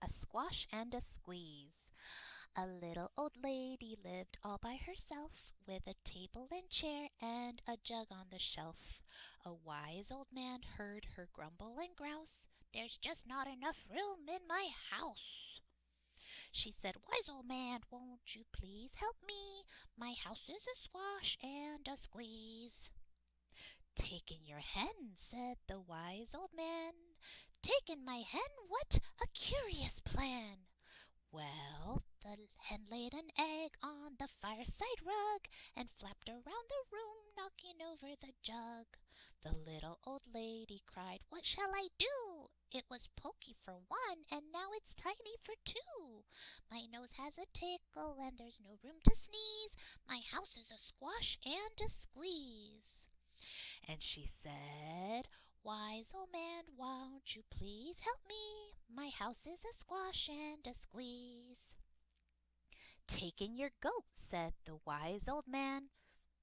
a squash and a squeeze. A little old lady lived all by herself, with a table and chair and a jug on the shelf. A wise old man heard her grumble and grouse, "There's just not enough room in my house." She said, "Wise old man, won't you please help me? My house is a squash and a squeeze." "Taken your hen," said the wise old man. "Taken my hen? What a curious plan!" Well, the hen laid an egg on the fireside rug and flapped around the room, knocking over the jug. The little old lady cried, "What shall I do? It was pokey for one, and now it's tiny for two. My nose has a tickle, and there's no room to sneeze. My house is a squash and a squeeze." And she said, "Wise old man, won't you please help me? My house is a squash and a squeeze." "Taken your goat," said the wise old man.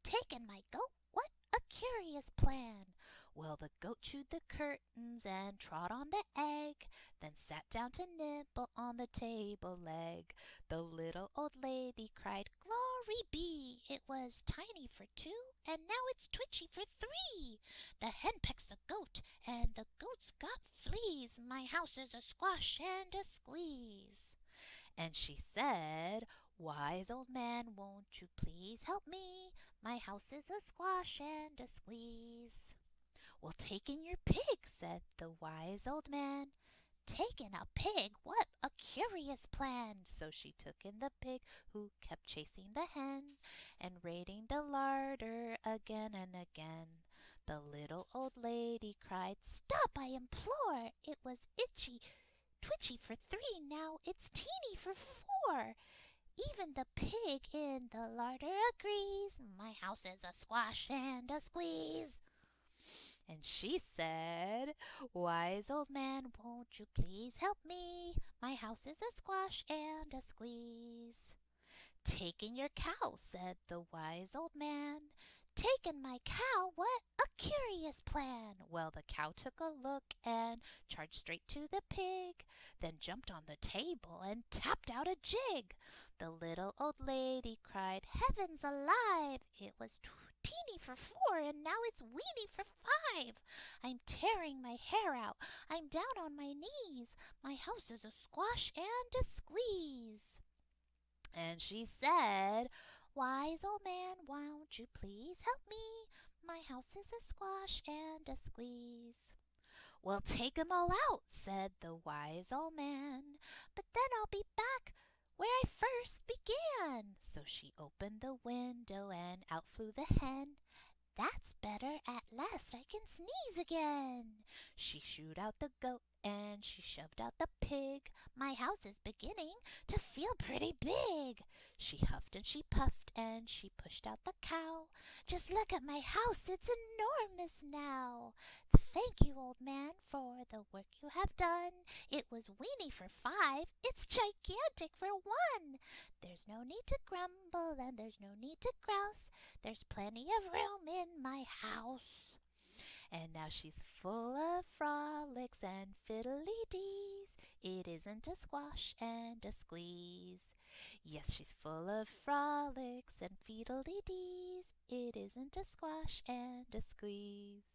"Taken my goat? What a curious plan!" Well, the goat chewed the curtains and trod on the egg, then sat down to nibble on the table leg. The little old lady cried, "Glory be! It was tiny for two, and now it's twitchy for three. The hen pecks the goat, and the goat's got fleas. My house is a squash and a squeeze." And she said, "Wise old man, won't you please help me? My house is a squash and a squeeze." "Well, taken your pig," said the wise old man. "Taken a pig? What a curious plan!" So she took in the pig, who kept chasing the hen and raiding the larder again and again. The little old lady cried, "Stop, I implore! It was twitchy for three, now it's teeny for four. Even the pig in the larder agrees. My house is a squash and a squeeze." And she said, "Wise old man, won't you please help me? My house is a squash and a squeeze." "Taken your cow," said the wise old man. "Taken my cow? What a curious plan!" Well, the cow took a look and charged straight to the pig, then jumped on the table and tapped out a jig. The little old lady cried, "Heavens alive! It was teeny for four, and now it's weeny for five. I'm tearing my hair out. I'm down on my knees. My house is a squash and a squeeze." And she said, "Wise old man, won't you please help me? My house is a squash and a squeeze." "Well, take 'em all out," said the wise old man. "But then I'll be back where I first began." So she opened the window and out flew the hen. "That's better, at last I can sneeze again." She shooed out the goat and she shoved out the pig. "My house is beginning to feel pretty big." She huffed and she puffed and she pushed out the cow. "Just look at my house, it's enormous now. Thank you, old man, for the work you have done. It was weeny for five, it's gigantic for one. There's no need to grumble and there's no need to grouse. There's plenty of room in my house." And now she's full of frolics and fiddly-dees. It isn't a squash and a squeeze. Yes, she's full of frolics and fiddly-dees. It isn't a squash and a squeeze.